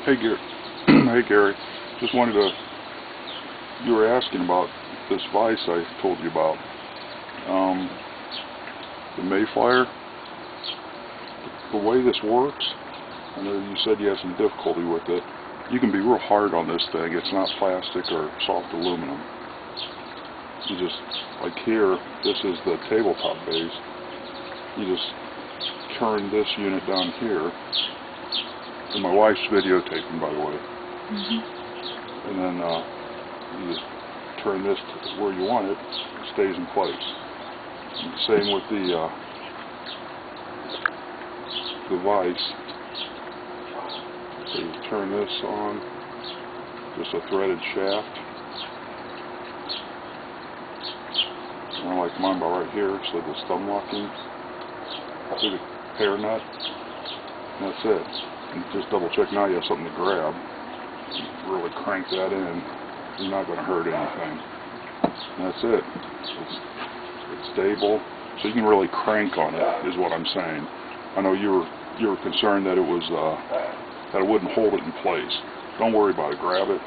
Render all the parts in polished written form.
Hey Gary, hey Gary, just wanted to, you were asking about this vise I told you about, the Mayflyer. The way this works, I know you said you had some difficulty with it. You can be real hard on this thing. It's not plastic or soft aluminum. You just, like here, this is the tabletop base. You just turn this unit down here. And my wife's videotaping, by the way. And then you just turn this to where you want it. It stays in place. And same with the vise. So you turn this on, just a threaded shaft. And I like mine by right here, so this thumb locking. See the hair nut? And that's it. And just double check now you have something to grab. You really crank that in. You're not going to hurt anything. And that's it. It's stable. So you can really crank on it, is what I'm saying. I know you were concerned that it was that it wouldn't hold it in place. Don't worry about it. Grab it,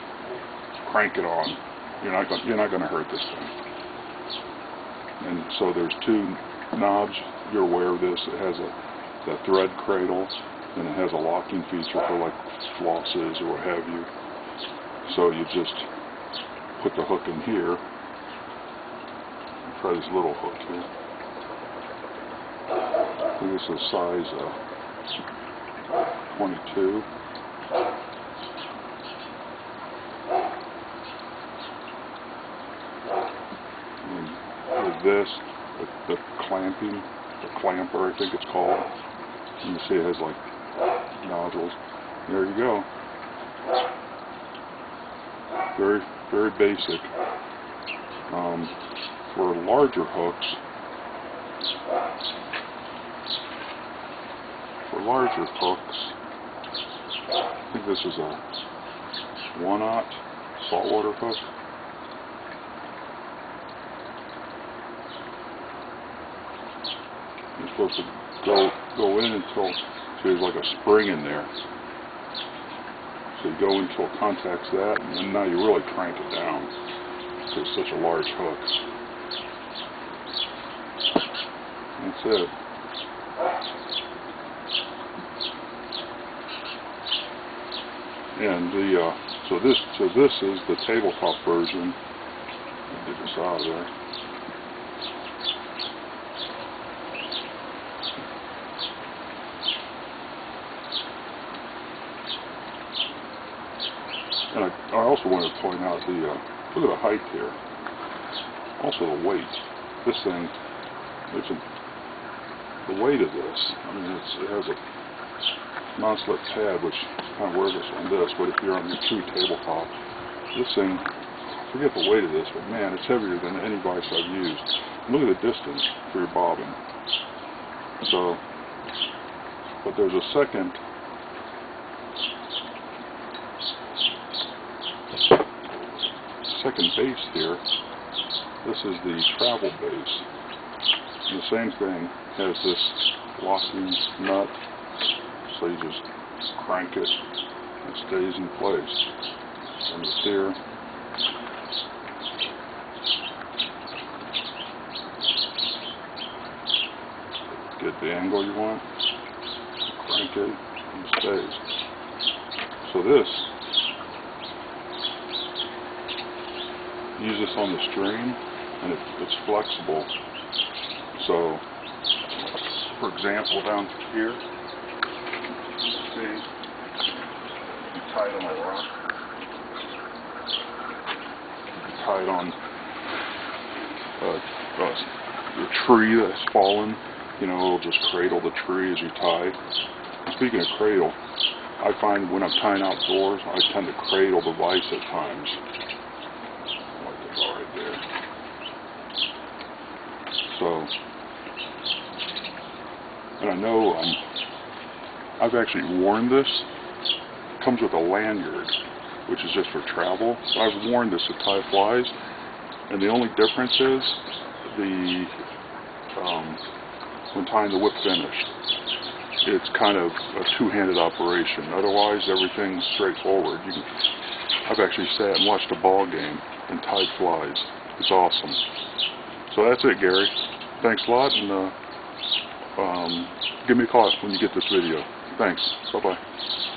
crank it on. You're not going to hurt this thing. And so there's two knobs. You're aware of this. It has that thread cradle, and it has a locking feature for like flosses or what have you. So you just put the hook in here. Try this little hook here. I think this is size 22. And with this, the clamping, the clamper I think it's called. And you see it has like nodules. There you go. Very, very basic. For larger hooks, I think this is a 1/0 saltwater hook. You're supposed to go in until there's like a spring in there. So you go until it contacts that, and then now you really crank it down because it's such a large hook. That's it. And so this is the tabletop version. I'll get this out of there. And I also want to point out look at the height here. Also the weight. This thing, the weight of this. I mean, it has a non-slip pad, which kind of wears us on this. But if you're on your true tabletop, this thing, forget the weight of this, but man, it's heavier than any vise I've used. And look at the distance for your bobbin. So, but there's a second. Base here. This is the travel base. And the same thing has this locking nut, so you just crank it, and it stays in place. And it's here. Get the angle you want, crank it, and it stays. So this. Use this on the string, and it's flexible. So, for example, down here, see, you tie it on a rock, you tie it on a tree that's fallen. You know, it'll just cradle the tree as you tie. And speaking of cradle, I find when I'm tying outdoors, I tend to cradle the vise at times. Right there. So, and I know I've actually worn this. It comes with a lanyard, which is just for travel. So I've worn this to tie flies, and the only difference is when tying the whip finish. it's kind of a two-handed operation. Otherwise, everything's straightforward. I've actually sat and watched a ball game and tied flies. It's awesome. So that's it, Gary. Thanks a lot, and give me a call when you get this video. Thanks. Bye-bye.